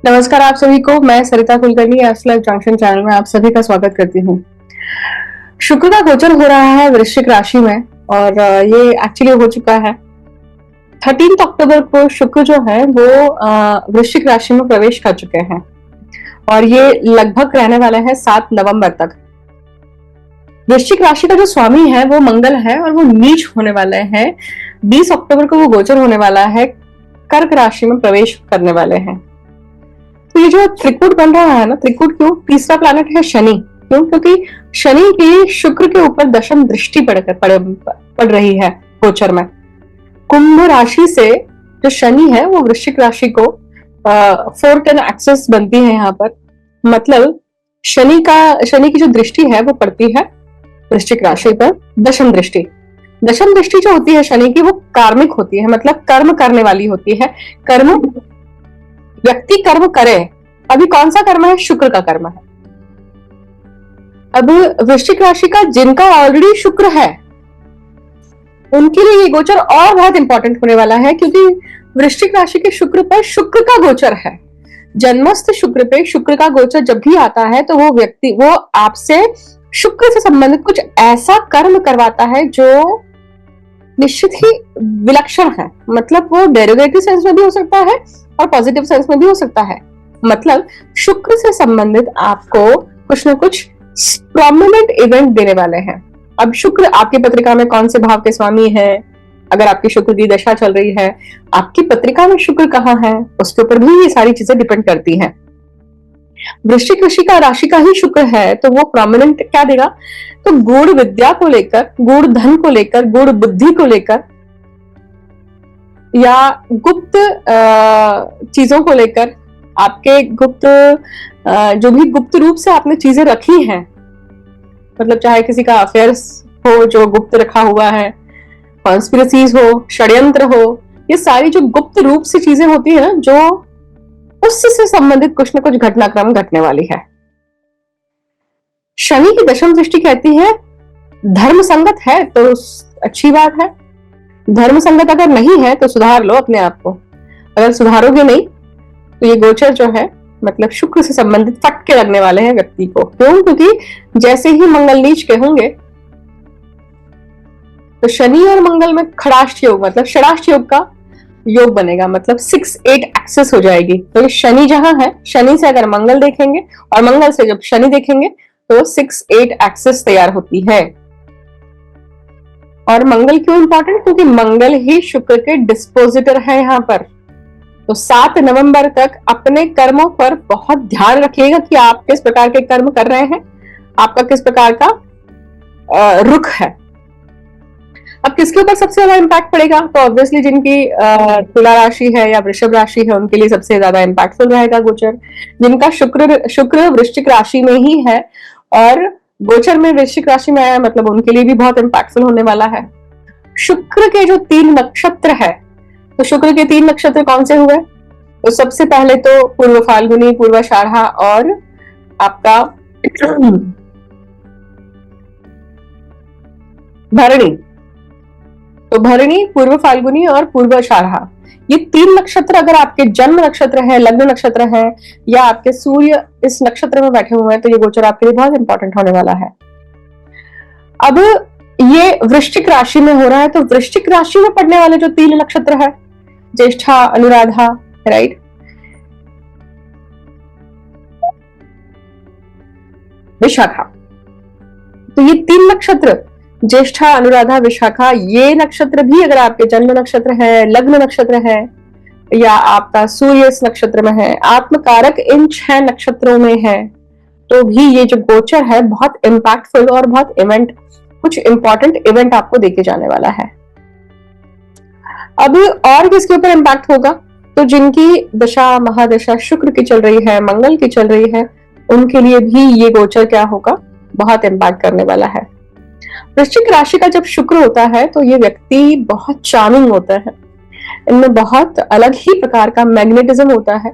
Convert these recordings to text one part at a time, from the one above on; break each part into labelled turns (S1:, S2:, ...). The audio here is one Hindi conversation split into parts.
S1: नमस्कार आप सभी को। मैं Sarita Kulkarni astro life junction channel में आप सभी का स्वागत करती हूँ। शुक्र का गोचर हो रहा है वृश्चिक राशि में और ये एक्चुअली हो चुका है 13 अक्टूबर को। शुक्र जो है वो वृश्चिक राशि में प्रवेश कर चुके हैं और ये लगभग रहने वाला है 7 नवंबर तक। वृश्चिक राशि का जो स्वामी है वो मंगल है और वो नीच होने वाले हैं। 20 अक्टूबर को वो गोचर होने वाला है, कर्क राशि में प्रवेश करने वाले हैं। तो ये जो त्रिकूट बन रहा है ना, त्रिकूट क्यों? तीसरा प्लैनेट है शनि। क्यों? क्योंकि शनि की शुक्र के ऊपर दशम दृष्टि पड़ रही है गोचर में। कुंभ राशि से जो शनि है वो वृश्चिक राशि को 410 एक्सेस बनती है यहाँ पर। मतलब शनि की जो दृष्टि है वो पड़ती है वृश्चिक राशि पर, दशम दृष्टि। दशम दृष्टि जो होती है शनि की वो कार्मिक होती है, मतलब कर्म करने वाली होती है। कर्म व्यक्ति कर्म करे, अभी कौन सा कर्म है? शुक्र का कर्म है। अब वृश्चिक राशि का जिनका ऑलरेडी शुक्र है उनके लिए ये गोचर और बहुत इंपॉर्टेंट होने वाला है, क्योंकि वृश्चिक राशि के शुक्र पर शुक्र का गोचर है। जन्मस्थ शुक्र पे शुक्र का गोचर जब भी आता है तो वो आपसे शुक्र से संबंधित कुछ ऐसा कर्म करवाता है जो निश्चित ही विलक्षण है। मतलब वो डेरिवेटिव सेंस में भी हो सकता है और पॉजिटिव सेंस में भी हो सकता है। मतलब शुक्र से संबंधित आपको कुछ ना कुछ प्रोमिनेंट इवेंट देने वाले हैं। अब शुक्र आपकी पत्रिका में कौन से भाव के स्वामी है, अगर आपकी शुक्र की दशा चल रही है, आपकी पत्रिका में शुक्र कहाँ है, उसके ऊपर भी ये सारी चीजें डिपेंड करती हैं। वृश्चिक राशि का ही शुक्र है तो वो प्रोमिनेंट क्या देगा? तो गूढ़ विद्या को लेकर, गूढ़ धन को लेकर, गूढ़ बुद्धि को लेकर या गुप्त चीजों को लेकर, आपके गुप्त जो भी गुप्त रूप से आपने चीजें रखी हैं, मतलब चाहे किसी का अफेयर्स हो जो गुप्त रखा हुआ है, कॉन्स्पिरेसीज हो, षड्यंत्र हो, ये सारी जो गुप्त रूप से चीजें होती है ना, जो उससे संबंधित कुछ ना कुछ घटनाक्रम घटने वाली है। शनि की दशम दृष्टि कहती है धर्म संगत है तो अच्छी बात है, धर्म संगत अगर नहीं है तो सुधार लो अपने आप को। अगर सुधारोगे नहीं तो ये गोचर जो है मतलब शुक्र से संबंधित फटके लगने वाले हैं व्यक्ति को। क्यों? क्योंकि जैसे ही मंगल नीच के होंगे तो शनि और मंगल में खड़ाष्ट योग, मतलब षडाष्ट योग का योग बनेगा, मतलब 6-8 एक्सेस हो जाएगी। तो ये शनि जहां है, शनि से अगर मंगल देखेंगे और मंगल से जब शनि देखेंगे तो 6-8 एक्सेस तैयार होती है। और मंगल क्यों इंपॉर्टेंट? क्योंकि मंगल ही शुक्र के डिस्पोजिटर है यहाँ पर। तो 7 नवंबर तक अपने कर्मों पर बहुत ध्यान रखिएगा कि आप किस प्रकार के कर्म कर रहे हैं, आपका किस प्रकार का रुख है। अब किसके ऊपर सबसे ज्यादा इंपैक्ट पड़ेगा? तो ऑब्वियसली जिनकी तुला राशि है या वृषभ राशि है उनके लिए सबसे ज्यादा इंपैक्टफुल रहेगा गोचर। जिनका शुक्र वृश्चिक राशि में ही है और गोचर में वृश्चिक राशि में आया, मतलब उनके लिए भी बहुत इंपैक्टफुल होने वाला है। शुक्र के जो 3 नक्षत्र है, तो शुक्र के 3 नक्षत्र कौन से हुए? तो सबसे पहले तो पूर्व फाल्गुनी, पूर्वाषाढ़ा और आपका भरणी। तो भरणी, पूर्व फाल्गुनी और पूर्वाषाढ़ा, ये 3 नक्षत्र अगर आपके जन्म नक्षत्र है, लग्न नक्षत्र है या आपके सूर्य इस नक्षत्र में बैठे हुए हैं तो ये गोचर आपके लिए बहुत इंपॉर्टेंट होने वाला है। अब ये वृश्चिक राशि में हो रहा है, तो वृश्चिक राशि में पड़ने वाले जो 3 नक्षत्र है, ज्येष्ठा, अनुराधा, राइट, विशाखा, तो ये 3 नक्षत्र ज्येष्ठा, अनुराधा, विशाखा, ये नक्षत्र भी अगर आपके जन्म नक्षत्र है, लग्न नक्षत्र है या आपका सूर्य इस नक्षत्र में है, आत्मकारक इन 6 नक्षत्रों में है, तो भी ये जो गोचर है बहुत इंपैक्टफुल और बहुत कुछ इंपॉर्टेंट इवेंट आपको देके जाने वाला है। अब और किसके ऊपर इंपैक्ट होगा? तो जिनकी दशा महादशा शुक्र की चल रही है, मंगल की चल रही है, उनके लिए भी ये गोचर क्या होगा? बहुत इंपैक्ट करने वाला है। वृश्चिक राशि का जब शुक्र होता है तो ये व्यक्ति बहुत चार्मिंग होता है, इनमें बहुत अलग ही प्रकार का मैग्नेटिज्म होता है।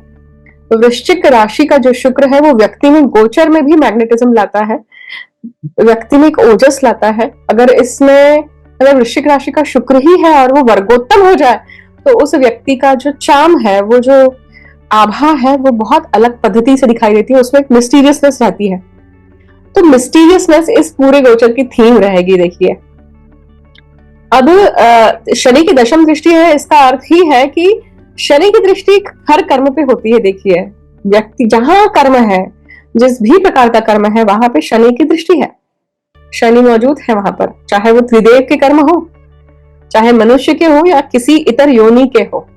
S1: तो वृश्चिक राशि का जो शुक्र है वो व्यक्ति में गोचर में भी मैग्नेटिज्म लाता है, व्यक्ति में एक ओजस लाता है। अगर वृश्चिक राशि का शुक्र ही है और वो वर्गोत्तम हो जाए तो उस व्यक्ति का जो चार्म है, वो जो आभा है वो बहुत अलग पद्धति से दिखाई देती है, उसमें एक मिस्टीरियसनेस रहती है। तो मिस्टीरियसनेस इस पूरे गोचर की थीम रहेगी। देखिए, अब शनि की दशम दृष्टि है, इसका अर्थ ही है कि शनि की दृष्टि हर कर्म पे होती है। देखिए, व्यक्ति जहां कर्म है, जिस भी प्रकार का कर्म है, वहां पे शनि की दृष्टि है, शनि मौजूद है वहां पर, चाहे वो त्रिदेव के कर्म हो, चाहे मनुष्य के हो या किसी इतर योनि के हो।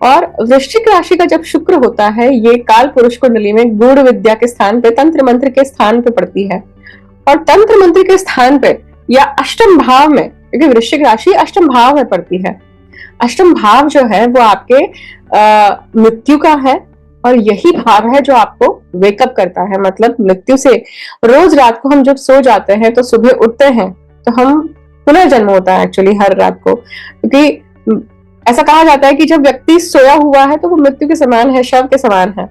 S1: और वृश्चिक राशि का जब शुक्र होता है, ये काल पुरुष कुंडली में गूढ़ विद्या के स्थान पे, तंत्र मंत्र के स्थान पे पड़ती है। और तंत्र मंत्र के स्थान पे या अष्टम भाव में, क्योंकि वृश्चिक राशि अष्टम भाव में पड़ती है, अष्टम भाव जो है वो आपके मृत्यु का है, और यही भाव है जो आपको वेकअप करता है। मतलब मृत्यु से, रोज रात को हम जब सो जाते हैं तो सुबह उठते हैं तो हम पुनर्जन्म होता है एक्चुअली हर रात को, क्योंकि ऐसा कहा जाता है कि जब व्यक्ति सोया हुआ है तो वो मृत्यु के समान है, शव के समान है,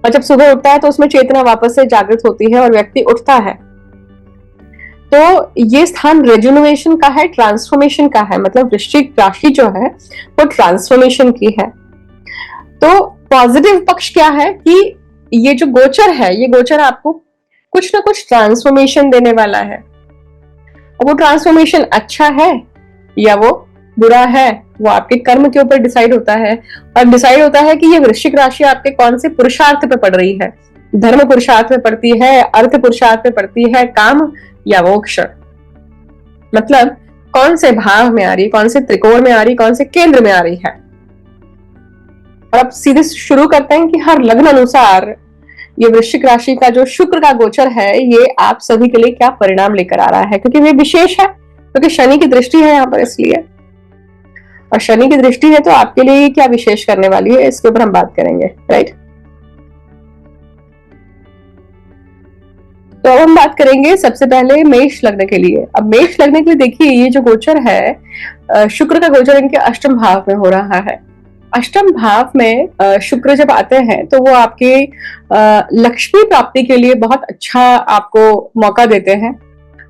S1: और जब सुबह उठता है तो उसमें चेतना वापस से जागृत होती है और व्यक्ति उठता है। तो ये स्थान रेजुनोवेशन का है, ट्रांसफॉर्मेशन का है। मतलब वृश्चिक राशि जो है वो ट्रांसफॉर्मेशन की है। तो पॉजिटिव पक्ष क्या है कि ये जो गोचर है, ये गोचर आपको कुछ ना कुछ ट्रांसफॉर्मेशन देने वाला है। अब वो ट्रांसफॉर्मेशन अच्छा है या वो बुरा है, वो आपके कर्म के ऊपर डिसाइड होता है। और डिसाइड होता है कि ये वृश्चिक राशि आपके कौन से पुरुषार्थ पे पड़ रही है। धर्म पुरुषार्थ में पड़ती है, अर्थ पुरुषार्थ में पड़ती है, काम या मोक्ष। मतलब कौन से भाव में आ रही, कौन से त्रिकोण में आ रही, कौन से केंद्र में आ रही है। और अब सीधे शुरू करते हैं कि हर लग्न अनुसार ये वृश्चिक राशि का जो शुक्र का गोचर है, ये आप सभी के लिए क्या परिणाम लेकर आ रहा है। क्योंकि ये विशेष है, क्योंकि शनि की दृष्टि है यहाँ पर, इसलिए। और शनि की दृष्टि है तो आपके लिए क्या विशेष करने वाली है, इसके ऊपर हम बात करेंगे, राइट। तो अब हम बात करेंगे सबसे पहले मेष लग्न के लिए। अब मेष लग्न के लिए देखिए, ये जो गोचर है, शुक्र का गोचर इनके अष्टम भाव में हो रहा है। अष्टम भाव में शुक्र जब आते हैं तो वो आपके लक्ष्मी प्राप्ति के लिए बहुत अच्छा आपको मौका देते हैं।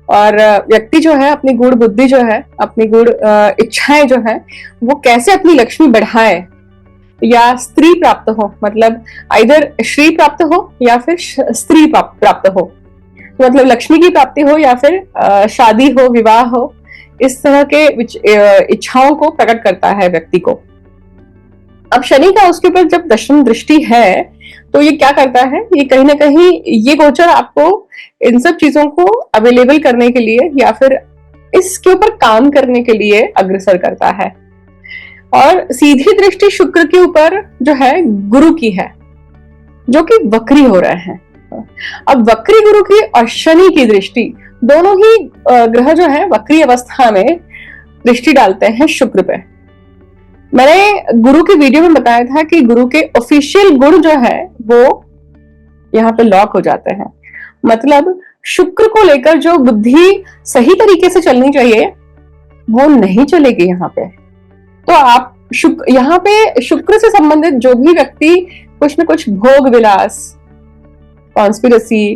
S1: और व्यक्ति जो है अपनी गूढ़ बुद्धि जो है, अपनी गूढ़ इच्छाएं जो है, वो कैसे अपनी लक्ष्मी बढ़ाए, या स्त्री प्राप्त हो, मतलब आइदर श्री प्राप्त हो या फिर स्त्री प्राप्त हो, तो मतलब लक्ष्मी की प्राप्ति हो या फिर शादी हो, विवाह हो, इस तरह के इच्छाओं को प्रकट करता है व्यक्ति को। अब शनि का उसके ऊपर जब दशम दृष्टि है तो ये क्या करता है, ये कहीं ना कहीं ये गोचर आपको इन सब चीजों को अवेलेबल करने के लिए या फिर इसके ऊपर काम करने के लिए अग्रसर करता है। और सीधी दृष्टि शुक्र के ऊपर जो है गुरु की है, जो कि वक्री हो रहे हैं। अब वक्री गुरु की और शनि की दृष्टि, दोनों ही ग्रह जो है वक्री अवस्था में दृष्टि डालते हैं शुक्र पे। मैंने गुरु के वीडियो में बताया था कि गुरु के ऑफिशियल गुण जो है वो यहाँ पे लॉक हो जाते हैं। मतलब शुक्र को लेकर जो बुद्धि सही तरीके से चलनी चाहिए वो नहीं चलेगी यहाँ पे। तो आप यहाँ पे शुक्र से संबंधित जो भी व्यक्ति कुछ न कुछ भोग विलास, कॉन्स्पिरेसी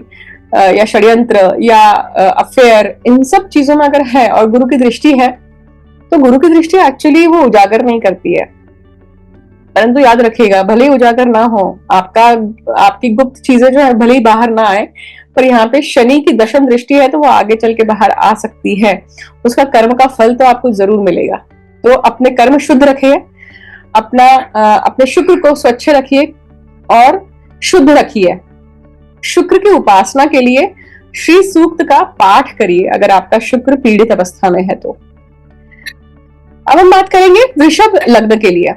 S1: या षड्यंत्र या अफेयर, इन सब चीजों में अगर है और गुरु की दृष्टि है, तो गुरु की दृष्टि एक्चुअली वो उजागर नहीं करती है। परंतु याद रखिएगा, भले ही उजागर ना हो, आपकी गुप्त चीजें जो है भले ही बाहर ना आए, पर यहाँ पे शनि की दशम दृष्टि है तो वो आगे चल के बाहर आ सकती है। उसका कर्म का फल तो आपको जरूर मिलेगा। तो अपने कर्म शुद्ध रखिए, अपने शुक्र को स्वच्छ रखिए और शुद्ध रखिए। शुक्र की उपासना के लिए श्री सूक्त का पाठ करिए अगर आपका शुक्र पीड़ित अवस्था में है तो। अब हम बात करेंगे वृषभ लग्न के लिए।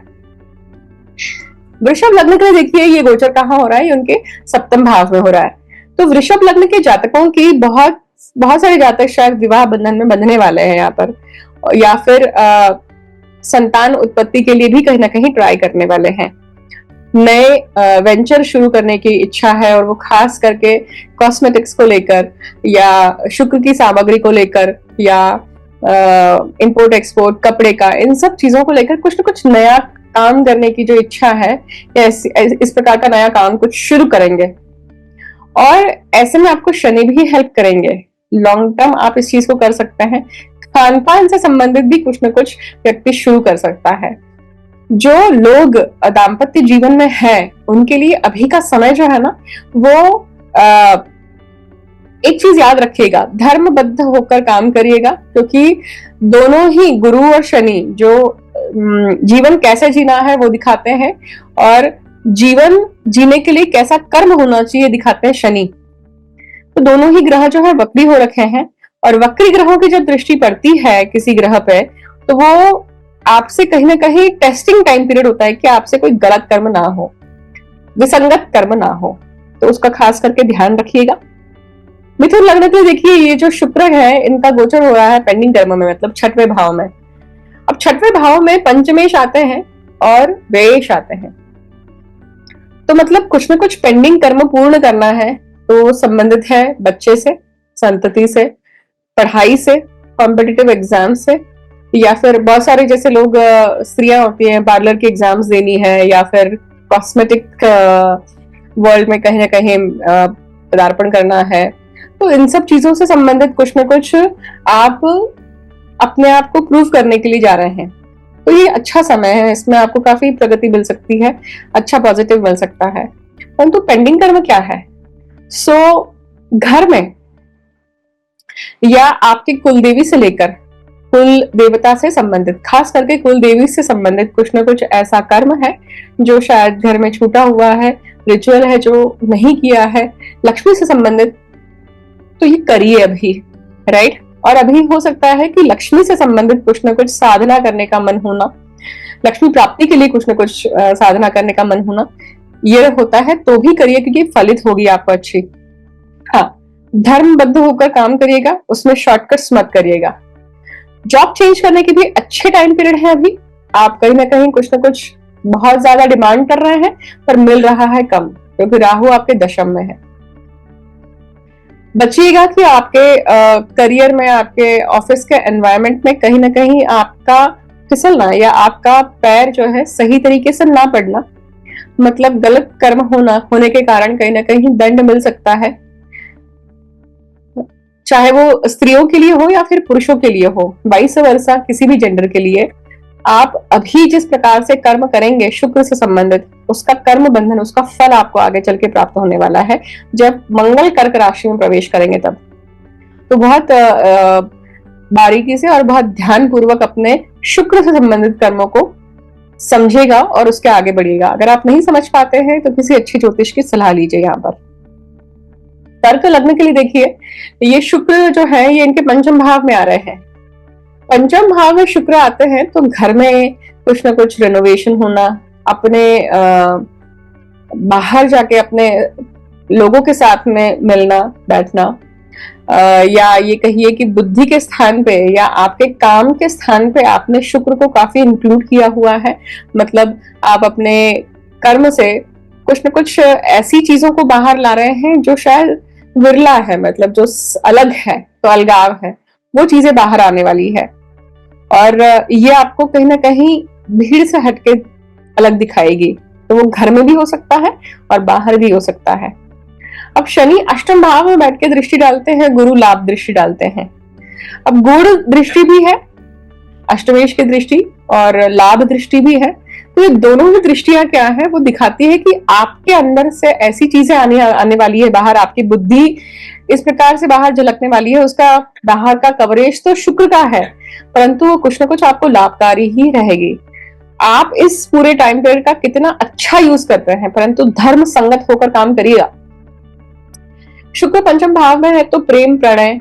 S1: वृषभ लग्न के लिए देखिए, ये गोचर कहाँ हो रहा है, ये उनके सप्तम भाव में हो रहा है। तो वृषभ लग्न के जातकों की बहुत सारे जातक शायद विवाह बंधन में बंधने वाले हैं यहाँ पर, या फिर संतान उत्पत्ति के लिए भी कहीं ना कहीं ट्राई करने वाले हैं। नए वेंचर शुरू करने की इच्छा है, और वो खास करके कॉस्मेटिक्स को लेकर या शुक्र की सामग्री को लेकर या इंपोर्ट एक्सपोर्ट, कपड़े का, इन सब चीजों को लेकर कुछ न कुछ नया काम करने की जो इच्छा है, या इस प्रकार का नया काम कुछ शुरू करेंगे। और ऐसे में आपको शनि भी हेल्प करेंगे। लॉन्ग टर्म आप इस चीज को कर सकते हैं। खान पान से संबंधित भी कुछ न कुछ व्यक्ति शुरू कर सकता है। जो लोग दाम्पत्य जीवन में है उनके लिए अभी का समय जो है ना, वो एक चीज याद रखिएगा, धर्मबद्ध होकर काम करिएगा, क्योंकि दोनों ही गुरु और शनि जो जीवन कैसे जीना है वो दिखाते हैं, और जीवन जीने के लिए कैसा कर्म होना चाहिए दिखाते हैं शनि। तो दोनों ही ग्रह जो है वक्री हो रखे हैं, और वक्री ग्रहों की जब दृष्टि पड़ती है किसी ग्रह पे, तो वो आपसे कहीं ना कहीं टेस्टिंग टाइम पीरियड होता है कि आपसे कोई गलत कर्म ना हो, विसंगत कर्म ना हो। तो उसका खास करके ध्यान रखिएगा। मिथुन लग्न के लिए देखिए, ये जो शुक्र है इनका गोचर हो रहा है पेंडिंग कर्म में, मतलब छठवें भाव में। अब छठवें भाव में पंचमेश आते हैं और व्ययेश आते हैं, तो मतलब कुछ ना कुछ पेंडिंग कर्म पूर्ण करना है, तो संबंधित है बच्चे से, संतति से, पढ़ाई से, कॉम्पिटिटिव एग्जाम से, या फिर बहुत सारे जैसे लोग स्त्रियां होती हैं पार्लर की एग्जाम्स देनी है, या फिर कॉस्मेटिक वर्ल्ड में कहीं ना कहीं पदार्पण करना है। तो इन सब चीजों से संबंधित कुछ ना कुछ आप अपने आप को प्रूव करने के लिए जा रहे हैं। तो ये अच्छा समय है, इसमें आपको काफी प्रगति मिल सकती है, अच्छा पॉजिटिव मिल सकता है। परंतु पेंडिंग कर्म क्या है? घर में या आपके कुलदेवी से लेकर कुल देवता से संबंधित, खास करके कुल देवी से संबंधित कुछ ना कुछ ऐसा कर्म है जो शायद घर में छूटा हुआ है, रिचुअल है जो नहीं किया है, लक्ष्मी से संबंधित, तो ये करिए अभी, राइट। और अभी हो सकता है कि लक्ष्मी से संबंधित कुछ ना कुछ साधना करने का मन होना, लक्ष्मी प्राप्ति के लिए कुछ ना कुछ साधना करने का मन होना, ये होता है तो भी करिए, क्योंकि फलित होगी आपको अच्छी। हाँ, धर्मबद्ध होकर काम करिएगा, उसमें शॉर्टकट्स मत करिएगा। जॉब चेंज करने के भी अच्छे टाइम पीरियड है अभी। आप कहीं ना कहीं कुछ ना कुछ बहुत ज्यादा डिमांड कर रहे हैं पर मिल रहा है कम, क्योंकि राहु आपके दशम में है। बचिएगा कि आपके करियर में, आपके ऑफिस के एनवायरनमेंट में कहीं ना कहीं आपका फिसलना या आपका पैर जो है सही तरीके से ना पड़ना, मतलब गलत कर्म होने के कारण कहीं ना कहीं दंड मिल सकता है, चाहे वो स्त्रियों के लिए हो या फिर पुरुषों के लिए हो, वाइस वर्सा किसी भी जेंडर के लिए। आप अभी जिस प्रकार से कर्म करेंगे शुक्र से संबंधित, उसका कर्म बंधन, उसका फल आपको आगे चल के प्राप्त होने वाला है जब मंगल कर्क राशि में प्रवेश करेंगे तब। तो बहुत बारीकी से और बहुत ध्यान पूर्वक अपने शुक्र से संबंधित कर्मों को समझेगा और उसके आगे बढ़िएगा। अगर आप नहीं समझ पाते हैं तो किसी अच्छी ज्योतिष की सलाह लीजिए। यहाँ पर कर्क लग्न के लिए देखिए, ये शुक्र जो है ये इनके पंचम भाव में आ रहे हैं। पंचम भाव में शुक्र आते हैं तो घर में कुछ ना कुछ रेनोवेशन होना, अपने बाहर जाके अपने लोगों के साथ में मिलना बैठना, या ये कहिए कि बुद्धि के स्थान पे या आपके काम के स्थान पे आपने शुक्र को काफी इंक्लूड किया हुआ है। मतलब आप अपने कर्म से कुछ न कुछ ऐसी चीजों को बाहर ला रहे हैं जो शायद विरला है, मतलब जो अलग है, तो अलगाव है, वो चीजें बाहर आने वाली है। और ये आपको कहीं ना कहीं भीड़ से हटके अलग दिखाएगी। तो वो घर में भी हो सकता है और बाहर भी हो सकता है। अब शनि अष्टम भाव में बैठ के दृष्टि डालते हैं, गुरु लाभ दृष्टि डालते हैं। अब गुण दृष्टि भी है, अष्टमेश की दृष्टि, और लाभ दृष्टि भी है। तो ये दोनों ही दृष्टियां क्या है, वो दिखाती है कि आपके अंदर से ऐसी चीजें आने वाली है बाहर, आपकी बुद्धि इस प्रकार से बाहर झलकने वाली है। उसका बाहर का कवरेज तो शुक्र का है, परंतु वो कुछ ना कुछ आपको लाभकारी ही रहेगी। आप इस पूरे टाइम पीरियड का कितना अच्छा यूज करते हैं, परंतु धर्म संगत होकर काम करिएगा। शुक्र पंचम भाव में है तो प्रेम, प्रणय,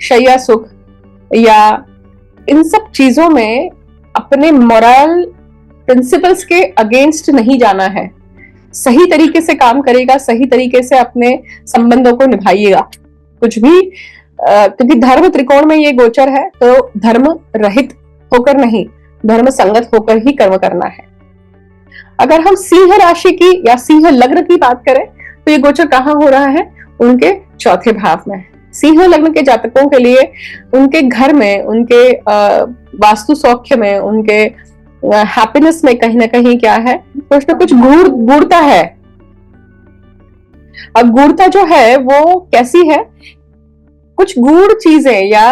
S1: शैया सुख या इन सब चीजों में अपने मोरल प्रिंसिपल्स के अगेंस्ट नहीं जाना है। सही तरीके से काम करेगा, सही तरीके से अपने संबंधों को निभाइएगा। कुछ भी क्योंकि धर्म त्रिकोण में ये गोचर है, तो धर्म रहित होकर नहीं, धर्म संगत होकर ही कर्म करना है। अगर हम सिंह राशि की या सिंह लग्न की बात करें तो ये गोचर कहाँ हो रहा है, उनके चौथे भाव में। सिंह लग्न के जातकों के लिए उनके घर में, उनके वास्तु सौख्य में, उनके हैप्पीनेस में कहीं ना कहीं क्या है, कुछ ना कुछ गूढ़ता है। अब गूढ़ता जो है वो कैसी है, कुछ गूढ़ चीजें या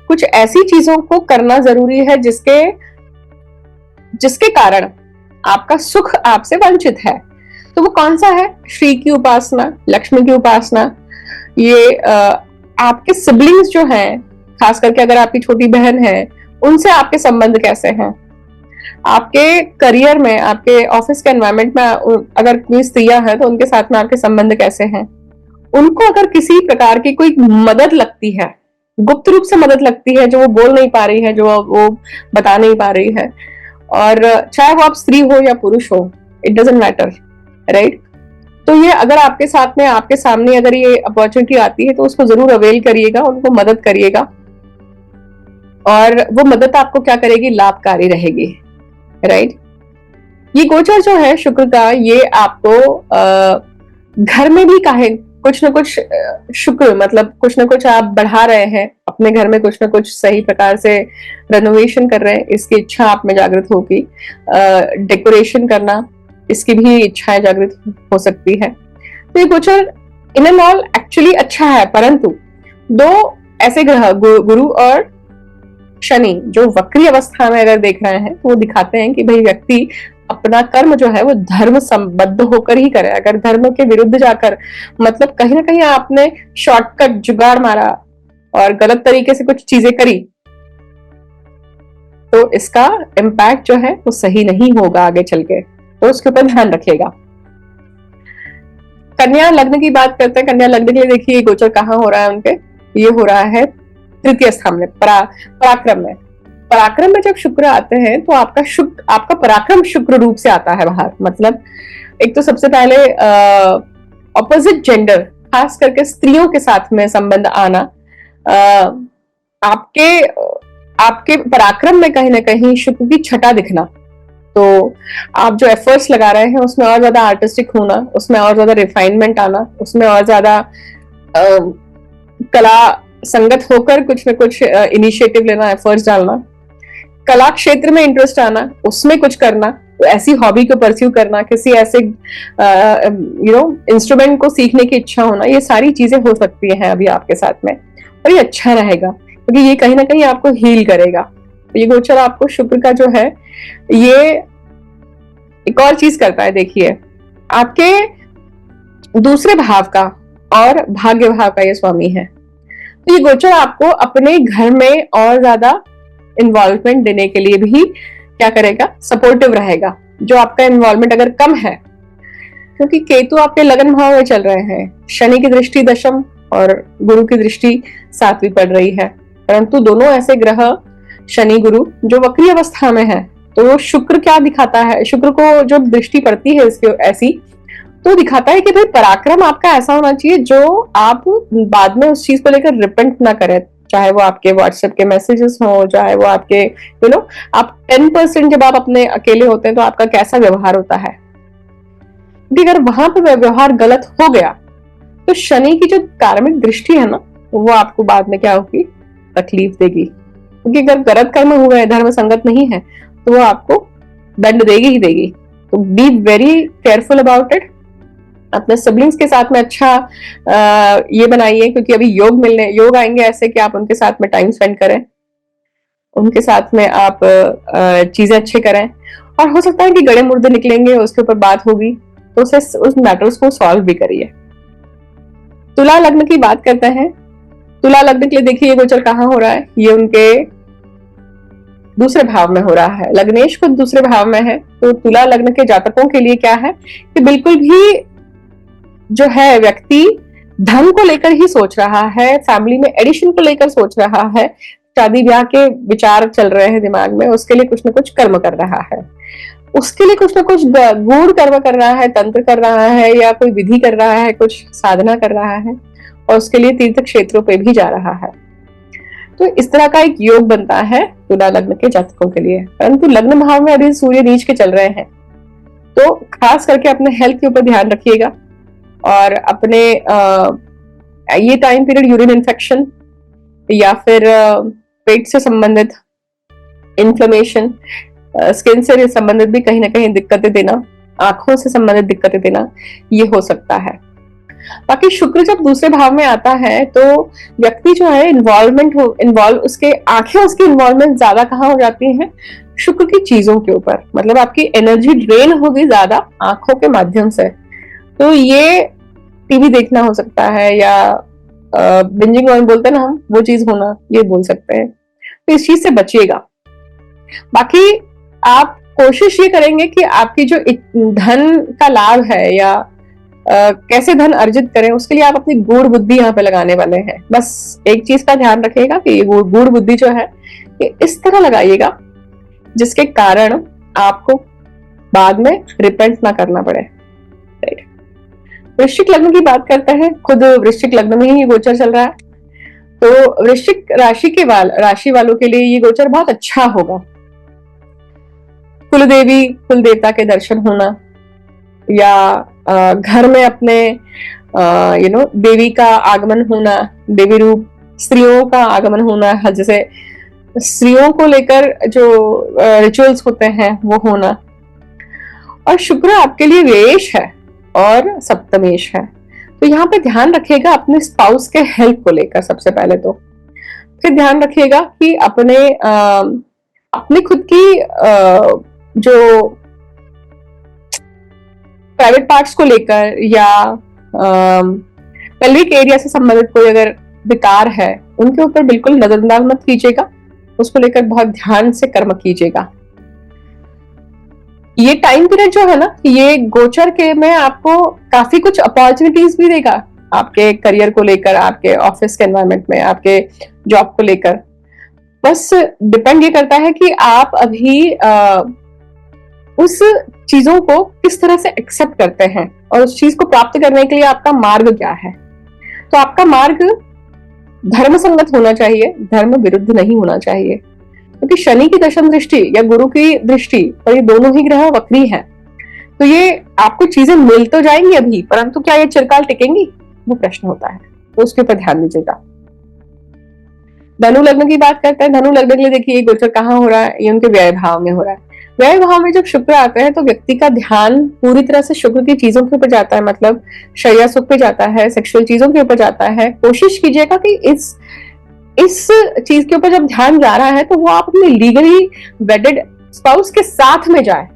S1: कुछ ऐसी चीजों को करना जरूरी है जिसके जिसके कारण आपका सुख आपसे वंचित है। तो वो कौन सा है? श्री की उपासना, लक्ष्मी की उपासना। ये आपके सिबलिंग्स जो हैं, खास करके अगर आपकी छोटी बहन है, उनसे आपके संबंध कैसे हैं? आपके करियर में, आपके ऑफिस के एनवायरमेंट में अगर कोई स्त्रियां हैं तो उनके साथ में आपके संबंध कैसे हैं? उनको अगर किसी प्रकार की कोई मदद लगती है, गुप्त रूप से मदद लगती है, जो वो बोल नहीं पा रही है, जो वो बता नहीं पा रही है, और चाहे वो आप स्त्री हो या पुरुष हो, इट डजंट मैटर, राइट? तो ये अगर आपके साथ में, आपके सामने अगर ये अपॉर्चुनिटी आती है तो उसको जरूर अवेल करिएगा, उनको मदद करिएगा, और वो मदद आपको क्या करेगी? लाभकारी रहेगी, राइट? ये गोचर जो है शुक्र का, ये आपको घर में भी काहे कुछ ना कुछ शुक्र मतलब कुछ ना कुछ आप बढ़ा रहे हैं अपने घर में, कुछ ना कुछ सही प्रकार से रेनोवेशन कर रहे हैं, इसकी इच्छा आप में जागृत होगी। डेकोरेशन करना, इसकी भी इच्छाएं जागृत हो सकती है। तो ये गोचर इन एंड ऑल एक्चुअली अच्छा है, परंतु दो ऐसे ग्रह गुरु और शनि जो वक्री अवस्था में अगर देख रहे हैं तो वो दिखाते हैं कि भाई व्यक्ति अपना कर्म जो है वो धर्म संबद्ध होकर ही करे। अगर धर्म के विरुद्ध जाकर, मतलब कहीं ना कहीं आपने शॉर्टकट जुगाड़ मारा और गलत तरीके से कुछ चीजें करी, तो इसका इम्पैक्ट जो है वो सही नहीं होगा आगे चल के, तो उसके ऊपर ध्यान रखिएगा। कन्या लग्न की बात करते हैं। कन्या लग्न के लिए देखिए गोचर कहाँ हो रहा है उनके, ये हो रहा है तृतीय स्थान में, पराक्रम में। पराक्रम में जब शुक्र आते हैं तो आपका पराक्रम शुक्र रूप से आता है बाहर। मतलब एक तो सबसे पहले ऑपोजिट जेंडर, खास करके स्त्रियों के साथ में संबंध आना, आपके पराक्रम में कहीं ना कहीं शुक्र की छटा दिखना। तो आप जो एफर्ट्स लगा रहे हैं उसमें और ज्यादा आर्टिस्टिक होना, उसमें और ज्यादा रिफाइनमेंट आना, उसमें और ज्यादा कला संगत होकर कुछ न कुछ इनिशिएटिव लेना, एफर्ट्स डालना, कला क्षेत्र में इंटरेस्ट आना, उसमें कुछ करना, तो ऐसी हॉबी को परस्यू करना, किसी ऐसे इंस्ट्रूमेंट को सीखने की इच्छा होना, ये सारी चीजें हो सकती हैं अभी आपके साथ में, और ये अच्छा रहेगा क्योंकि ये कहीं ना कहीं आपको हील करेगा। तो ये गोचर आपको शुक्र का जो है ये एक और चीज करता है, देखिए आपके दूसरे भाव का और भाग्य भाव का ये स्वामी है। तो ये गोचर आपको अपने घर में और ज्यादा इन्वॉल्वमेंट देने के लिए भी क्या करेगा? सपोर्टिव रहेगा। जो आपका इन्वॉल्वमेंट अगर कम है, क्योंकि केतु आपके लगन भाव में चल रहे हैं, शनि की दृष्टि दशम और गुरु की दृष्टि सातवीं पड़ रही है, परंतु दोनों ऐसे ग्रह शनि गुरु जो वक्री अवस्था में है, तो शुक्र क्या दिखाता है? शुक्र को जो दृष्टि पड़ती है इसके ऐसी, तो दिखाता है कि भाई पराक्रम आपका ऐसा होना चाहिए जो आप बाद में उस चीज को लेकर रिपेंट ना करें, चाहे वो आपके व्हाट्सएप के मैसेजेस हो, चाहे वो आपके आप 10% जब आप अपने अकेले होते हैं तो आपका कैसा व्यवहार होता है, क्योंकि अगर वहां पर व्यवहार गलत हो गया तो शनि की जो कार्मिक दृष्टि है ना, वो आपको बाद में क्या होगी? तकलीफ देगी, क्योंकि अगर गलत कर्म हुए, धर्म संगत नहीं है, तो वो आपको दंड देगी ही देगी। तो be very careful about it. अपने सिबलिंग्स के साथ में अच्छा ये बनाइए, क्योंकि अभी योग आएंगे ऐसे कि आप उनके साथ में टाइम स्पेंड करें, उनके साथ में आप चीजें अच्छे करें, और हो सकता है कि गड़े मुर्दे निकलेंगे, उसके ऊपर बात होगी, तो उस मैटर्स को सॉल्व भी करिए। तुला लग्न की बात करते हैं। तुला लग्न के लिए देखिए ये गोचर कहाँ हो रहा है, ये उनके दूसरे भाव में हो रहा है। लग्नेश खुद दूसरे भाव में है, तो तुला लग्न के जातकों के लिए क्या है कि बिल्कुल भी जो है व्यक्ति धन को लेकर ही सोच रहा है, फैमिली में एडिशन को लेकर सोच रहा है, शादी ब्याह के विचार चल रहे हैं दिमाग में, उसके लिए कुछ ना कुछ कर्म कर रहा है, उसके लिए कुछ ना कुछ गूढ़ कर्म कर रहा है, तंत्र कर रहा है, या कोई विधि कर रहा है, कुछ साधना कर रहा है, और उसके लिए तीर्थ क्षेत्रों पे भी जा रहा है। तो इस तरह का एक योग बनता है तुला लग्न के जातकों के लिए। परंतु लग्न भाव में अभी सूर्य नीच के चल रहे हैं, तो खास करके अपने हेल्थ के ऊपर ध्यान रखिएगा, और अपने ये टाइम पीरियड यूरिन इन्फेक्शन या फिर पेट से संबंधित इन्फ्लेमेशन, स्किन से संबंधित भी कहीं ना कहीं दिक्कतें देना, आंखों से संबंधित दिक्कतें देना, ये हो सकता है। बाकी शुक्र जब दूसरे भाव में आता है तो व्यक्ति जो है उसके आंखें उसकी इन्वॉल्वमेंट ज्यादा कहाँ हो जाती हैं? शुक्र की चीजों के ऊपर, मतलब आपकी एनर्जी ड्रेन होगी ज्यादा आंखों के माध्यम से, तो ये टीवी देखना हो सकता है या बिंजिंग ऑन बोलते हैं ना हम, वो चीज होना, ये बोल सकते हैं। तो इस चीज से बचिएगा। बाकी आप कोशिश ये करेंगे कि आपकी जो धन का लाभ है या कैसे धन अर्जित करें, उसके लिए आप अपनी गूढ़ बुद्धि यहाँ पे लगाने वाले हैं। बस एक चीज का ध्यान रखिएगा कि ये गूढ़ बुद्धि जो है ये इस तरह लगाइएगा जिसके कारण आपको बाद में रिपेंट ना करना पड़े। राइट। वृश्चिक लग्न की बात करते हैं। खुद वृश्चिक लग्न में ही ये गोचर चल रहा है, तो वृश्चिक राशि वालों के लिए ये गोचर बहुत अच्छा होगा। कुलदेवी कुल देवता के दर्शन होना या घर में अपने देवी का आगमन होना, देवी रूप स्त्रियों का आगमन होना, जैसे स्त्रियों को लेकर जो रिचुअल्स होते हैं वो होना। और शुक्र आपके लिए व्ययेश है और सप्तमेश है, तो यहाँ पे ध्यान रखिएगा अपने स्पाउस के हेल्थ को लेकर सबसे पहले तो। फिर ध्यान रखिएगा कि अपने खुद की जो प्राइवेट पार्ट्स को लेकर या पेल्विक एरिया से संबंधित कोई अगर विकार है उनके ऊपर बिल्कुल नजरअंदाज मत कीजिएगा, उसको लेकर बहुत ध्यान से कर्म कीजिएगा। ये टाइम पीरियड जो है ना, ये गोचर के में आपको काफी कुछ अपॉर्चुनिटीज भी देगा आपके करियर को लेकर, आपके ऑफिस के एनवायरनमेंट में, आपके जॉब को लेकर। बस डिपेंड ये करता है कि आप अभी उस चीजों को किस तरह से एक्सेप्ट करते हैं और उस चीज को प्राप्त करने के लिए आपका मार्ग क्या है। तो आपका मार्ग धर्म संगत होना चाहिए, धर्म विरुद्ध नहीं होना चाहिए, क्योंकि शनि की दशम दृष्टि या गुरु की दृष्टि, और ये दोनों ही ग्रह वक्री हैं, तो ये आपको चीजें मिल तो जाएंगी अभी, परंतु क्या ये चिरकाल टिकेंगी, वो प्रश्न होता है, तो उसके ऊपर ध्यान दीजिएगा। धनु लग्न की बात करते हैं। धनु लग्न के लिए देखिए गोचर कहाँ हो रहा है, ये उनके व्यय भाव में हो रहा है। व्यय भाव में जब शुक्र आते हैं तो व्यक्ति का ध्यान पूरी तरह से शुक्र की चीजों के ऊपर जाता है, मतलब शैया सुख पे जाता है, सेक्सुअल चीजों के ऊपर जाता है। कोशिश कीजिएगा कि इस चीज के ऊपर जब ध्यान जा रहा है तो वो आप अपने लीगली वेडेड स्पाउस के साथ में जाए।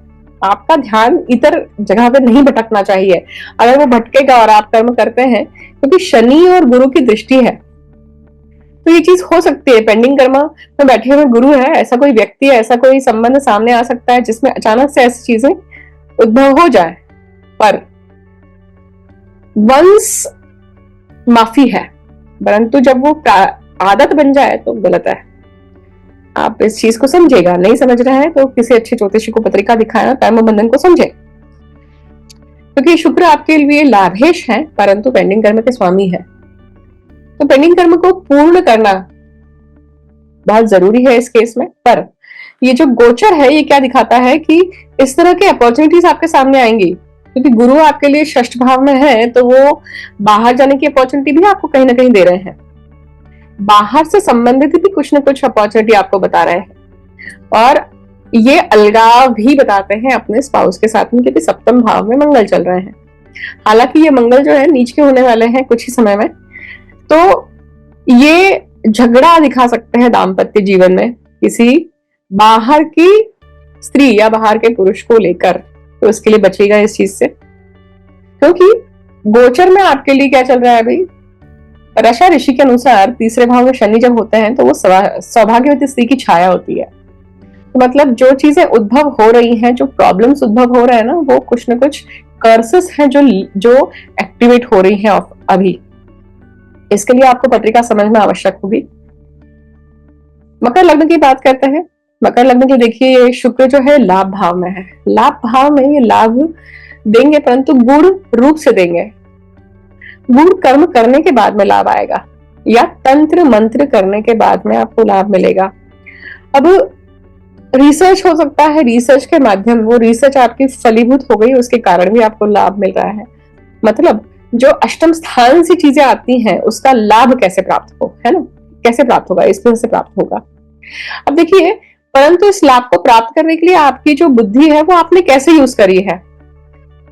S1: आपका ध्यान इधर जगह पे नहीं भटकना चाहिए। अगर वो भटकेगा और आप कर्म करते हैं, क्योंकि शनि और गुरु की दृष्टि है, तो ये चीज हो सकती है। पेंडिंग कर्म में बैठे हुए गुरु है, ऐसा कोई व्यक्ति है, ऐसा कोई संबंध सामने आ सकता है जिसमें अचानक से ऐसी चीजें उद्भव हो जाए, पर वंस माफी है, परंतु जब वो आदत बन जाए तो गलत है। आप इस चीज को समझेगा, नहीं समझ रहे हैं तो किसी अच्छे ज्योतिषी को पत्रिका दिखाना, कर्म बंधन को समझे, क्योंकि शुक्र आपके लिए लाभेश है परंतु पेंडिंग कर्म के स्वामी है। तो पेंडिंग कर्म को पूर्ण करना बहुत जरूरी है इस केस में। पर ये जो गोचर है ये क्या दिखाता है कि इस तरह के अपॉर्चुनिटीज आपके सामने आएंगी, क्योंकि गुरु आपके लिए षष्ठ भाव में है, तो वो बाहर जाने की अपॉर्चुनिटी भी आपको कहीं ना कहीं दे रहे हैं। बाहर से संबंधित भी कुछ ना कुछ अपॉर्चुनिटी आपको बता रहे हैं, और ये अलगाव भी बताते हैं अपने स्पाउस के साथ में, क्योंकि सप्तम भाव में मंगल चल रहे हैं। हालांकि ये मंगल जो है नीच के होने वाले हैं कुछ ही समय में, तो ये झगड़ा दिखा सकते हैं दाम्पत्य जीवन में किसी बाहर की स्त्री या बाहर के पुरुष को लेकर, तो उसके लिए बचेगा इस चीज से। क्योंकि गोचर में आपके लिए क्या चल रहा है अभी, रशा ऋषि के अनुसार तीसरे भाव में शनि जब होते हैं तो वो सौभाग्यवती स्त्री की छाया होती है। तो मतलब जो चीजें उद्भव हो रही हैं, जो प्रॉब्लम्स उद्भव हो रहे हैं ना, वो कुछ न कुछ कर्सेस हैं जो एक्टिवेट हो रही हैं अभी। इसके लिए आपको पत्रिका समझना आवश्यक होगी। मकर लग्न की बात करते हैं। मकर लग्न के देखिए शुक्र जो है लाभ भाव में है। लाभ भाव में ये लाभ देंगे, परंतु गूढ़ रूप से देंगे। गूढ़ कर्म करने के बाद में लाभ आएगा, या तंत्र मंत्र करने के बाद में आपको लाभ मिलेगा। अब रिसर्च हो सकता है, रिसर्च के माध्यम, वो रिसर्च आपकी फलीभूत हो गई, उसके कारण भी आपको लाभ मिल रहा है। मतलब जो अष्टम स्थान से चीजें आती हैं उसका लाभ कैसे प्राप्त हो, है ना, कैसे प्राप्त होगा, इस तरह से प्राप्त होगा। अब देखिए, परंतु इस लाभ को प्राप्त करने के लिए आपकी जो बुद्धि है वो आपने कैसे यूज करी है,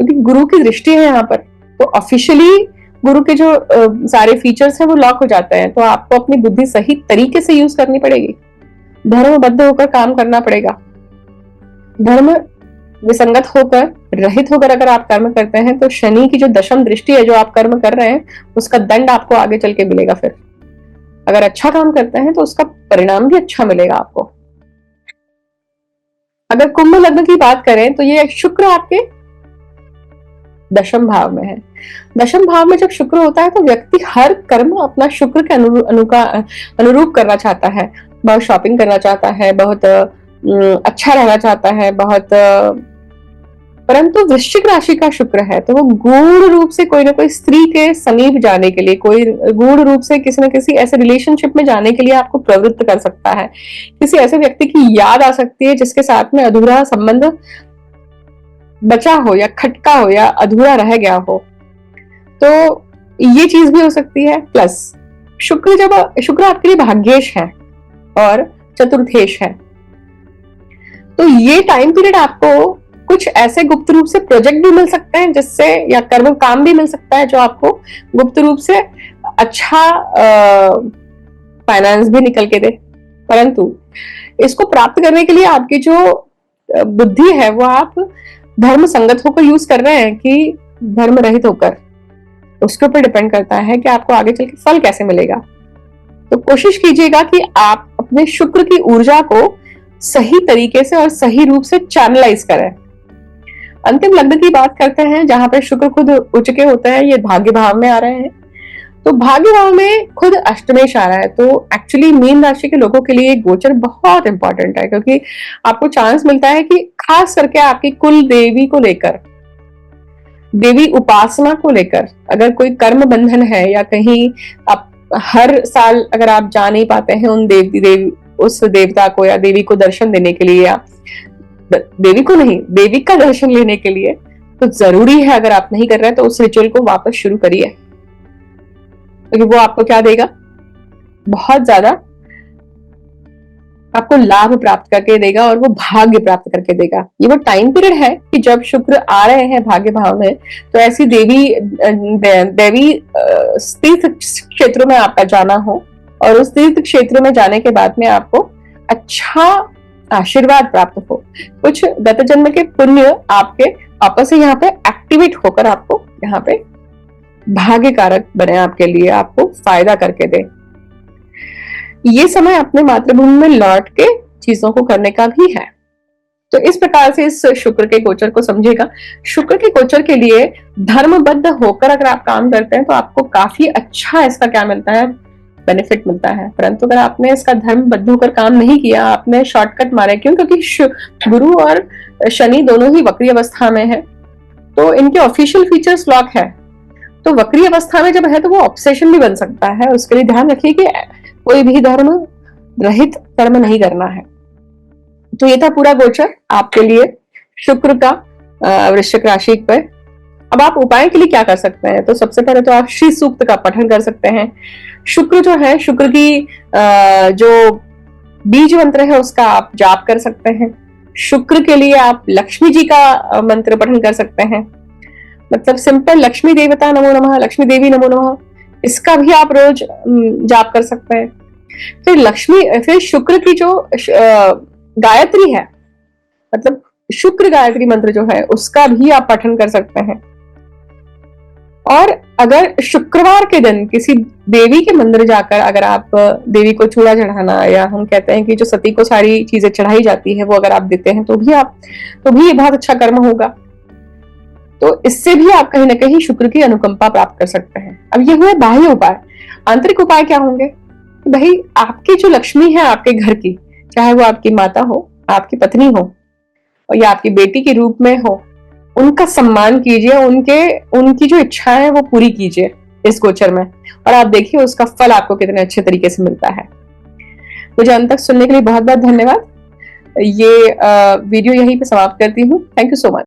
S1: क्योंकि गुरु की दृष्टि है यहाँ पर, तो ऑफिशियली गुरु के जो सारे फीचर्स हैं वो लॉक हो जाते हैं। तो आपको अपनी बुद्धि सही तरीके से यूज करनी पड़ेगी, धर्मबद्ध होकर काम करना पड़ेगा। धर्म विसंगत होकर, रहित होकर अगर आप कर्म करते हैं तो शनि की जो दशम दृष्टि है, जो आप कर्म कर रहे हैं, उसका दंड आपको आगे चल के मिलेगा। फिर अगर अच्छा काम करते हैं तो उसका परिणाम भी अच्छा मिलेगा आपको। अगर कुंभ लग्न की बात करें तो ये शुक्र आपके दशम भाव में है। दशम भाव में जब शुक्र होता है तो व्यक्ति हर कर्म अपना शुक्र के अनुरूप करना चाहता है। बहुत शॉपिंग करना चाहता है, बहुत अच्छा रहना चाहता है, बहुत परंतु वृश्चिक राशि का शुक्र है तो वो गूढ़ रूप से कोई ना कोई स्त्री के समीप जाने के लिए, कोई गूढ़ रूप से किसी न किसी ऐसे रिलेशनशिप में जाने के लिए आपको प्रवृत्त कर सकता है। किसी ऐसे व्यक्ति की याद आ सकती है जिसके साथ में अधूरा संबंध बचा हो या खटका हो या अधूरा रह गया हो, तो ये चीज भी हो सकती है। प्लस शुक्र आपके लिए भाग्येश है और चतुर्थेश है, तो ये टाइम पीरियड आपको कुछ ऐसे गुप्त रूप से प्रोजेक्ट भी मिल सकते हैं जिससे, या कर्म काम भी मिल सकता है जो आपको गुप्त रूप से अच्छा फाइनेंस भी निकल के दे। परंतु इसको प्राप्त करने के लिए आपकी जो बुद्धि है वो आप धर्म संगत होकर यूज कर रहे हैं कि धर्म रहित होकर, उसके ऊपर डिपेंड करता है कि आपको आगे चल के फल कैसे मिलेगा। तो कोशिश कीजिएगा कि आप अपने शुक्र की ऊर्जा को सही तरीके से और सही रूप से चैनलाइज करें। अंतिम लग्न की बात करते हैं जहां पर शुक्र खुद उच्च के होते हैं, ये भाग्य भाव में आ रहे हैं। तो भाग्य भाव में खुद अष्टमेश आ रहा है, तो एक्चुअली मीन राशि के लोगों के लिए गोचर बहुत इंपॉर्टेंट है, क्योंकि आपको चांस मिलता है कि खास करके आपकी कुल देवी को लेकर, देवी उपासना को लेकर अगर कोई कर्म बंधन है, या कहीं आप हर साल अगर आप जा नहीं पाते हैं उस देवता को या देवी को दर्शन देने के लिए, या देवी को नहीं, देवी का दर्शन लेने के लिए, तो जरूरी है अगर आप नहीं कर रहे तो उस रिचुअल को वापस शुरू करिए, क्योंकि वो आपको क्या देगा, बहुत ज्यादा आपको लाभ प्राप्त करके देगा और वो भाग्य प्राप्त करके देगा। ये वो टाइम पीरियड है कि जब शुक्र आ रहे हैं भाग्य भाव में, तो ऐसी देवी तीर्थ क्षेत्रों में आपका जाना हो, और उस तीर्थ क्षेत्र में जाने के बाद में आपको अच्छा आशीर्वाद प्राप्त हो, कुछ गत जन्म के पुण्य आपके वापस से यहाँ पे एक्टिवेट होकर आपको यहाँ पे भाग्य कारक बने, आपके लिए आपको फायदा करके दे। ये समय अपने मातृभूमि में लौट के चीजों को करने का भी है। तो इस प्रकार से इस शुक्र के गोचर को समझेगा। शुक्र के गोचर के लिए धर्मबद्ध होकर अगर आप काम करते हैं तो आपको काफी अच्छा इसका क्या मिलता है, बेनिफिट मिलता है। परंतु अगर आपने इसका धर्मबद्ध होकर काम नहीं किया, आपने शॉर्टकट मारे, क्यों, क्योंकि गुरु और शनि दोनों ही वक्री अवस्था में है, तो इनके ऑफिशियल फीचर्स लॉक है। तो वक्री अवस्था में जब है तो वो ऑब्सेशन भी बन सकता है। उसके लिए ध्यान रखिए कि कोई भी धर्म रहित कर्म नहीं करना है। तो ये था पूरा गोचर आपके लिए शुक्र का वृश्चिक राशि पर। अब आप उपाय के लिए क्या कर सकते हैं, तो सबसे पहले तो आप श्री सूक्त का पठन कर सकते हैं। शुक्र जो है, शुक्र की जो बीज मंत्र है उसका आप जाप कर सकते हैं। शुक्र के लिए आप लक्ष्मी जी का मंत्र पठन कर सकते हैं, मतलब सिंपल लक्ष्मी देवता नमो नमः, लक्ष्मी देवी नमो नमः, इसका भी आप रोज जाप कर सकते हैं। फिर शुक्र की जो गायत्री है, मतलब शुक्र गायत्री मंत्र जो है उसका भी आप पठन कर सकते हैं। और अगर शुक्रवार के दिन किसी देवी के मंदिर जाकर अगर आप देवी को चूड़ा चढ़ाना, या हम कहते हैं कि जो सती को सारी चीजें चढ़ाई जाती है वो अगर आप देते हैं तो भी ये बहुत अच्छा कर्म होगा। तो इससे भी आप कहीं ना कहीं शुक्र की अनुकंपा प्राप्त कर सकते हैं। अब ये हुए बाह्य उपाय। आंतरिक उपाय क्या होंगे, भाई आपकी जो लक्ष्मी है आपके घर की, चाहे वो आपकी माता हो, आपकी पत्नी हो, या आपकी बेटी के रूप में हो, उनका सम्मान कीजिए, उनकी जो इच्छा है वो पूरी कीजिए इस गोचर में, और आप देखिए उसका फल आपको कितने अच्छे तरीके से मिलता है। मुझे अंत तक सुनने के लिए बहुत बहुत धन्यवाद। ये वीडियो यहीं पे समाप्त करती हूँ। Thank you so much.